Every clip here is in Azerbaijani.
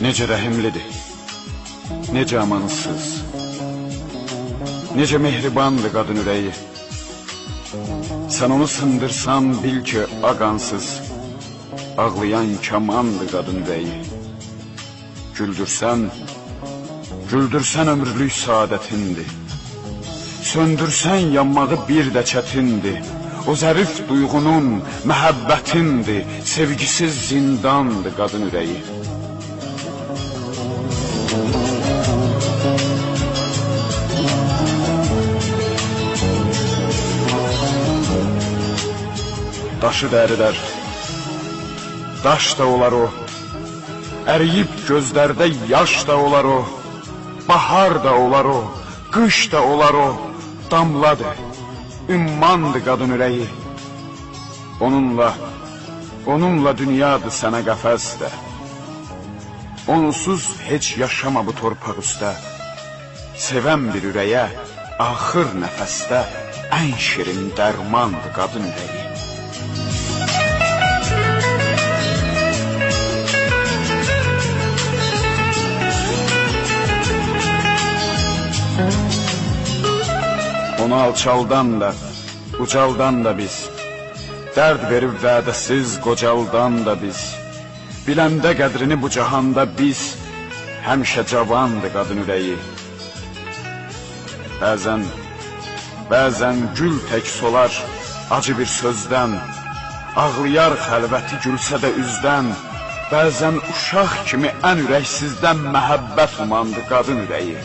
Necə rəhimlidir, necə amansız, necə mehribandır qadın ürəyi. Sən onu sındırsan bil ki, ağansız, ağlayan kamandır qadın ürəyi. Güldürsən ömürlük saadətindir. Söndürsən yanmağı bir də çətindir. O zərif duyğunun məhəbbətindir. Sevgisiz zindandır qadın ürəyi. Daşı dərilər, daş da olar o. Əriyib gözlərdə yaş da olar o. Bahar da olar o, qış da olar o. Damladır, ümmandır qadın ürəyi. Onunla dünyadır sənə qəfəsdə. Onsuz heç yaşama bu torpaq üstə. Sevən bir ürəyə axır nəfəsdə ən şirin dərmandır qadın ürəyi. Onu alçaldan da, ucaldan da biz, dərd verib vədəsiz qocaldan da biz, biləndə qədrini bu cahanda biz, həmişə cavandır qadın ürəyi. Bəzən gül tək solar acı bir sözdən, ağlayar xəlvəti gülsə də üzdən, bəzən uşaq kimi ən ürəksizdən məhəbbət umandı qadın ürəyi.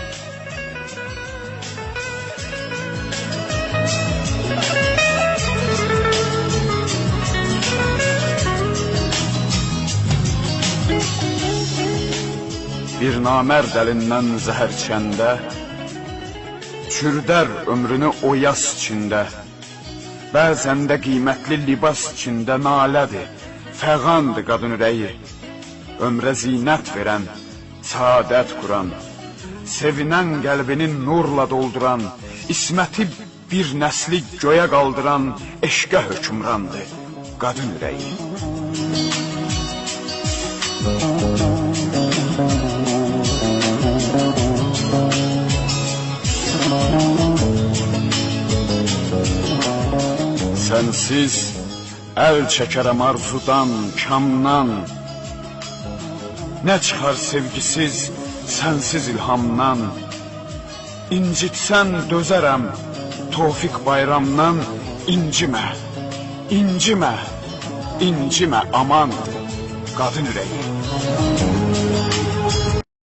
Bir namərd əlindən zəhər içəndə, çürdər ömrünü o yas içində. Bəzən də qiymətli libas içində nalədir, fəğandır qadın ürəyi. Ömrə zinət verən, saadət quran, sevinən qəlbini nurla dolduran, isməti bir nəsli göyə qaldıran eşqə hökmrandır qadın ürəyi. Sənsiz əl çəkərəm arzudan, kamdan. Nə çıxar sevgisiz, sənsiz ilhamdan. İncitsən dözərəm, Tofiq bayramdan. İncimə, incimə, incimə aman qadın ürəyi.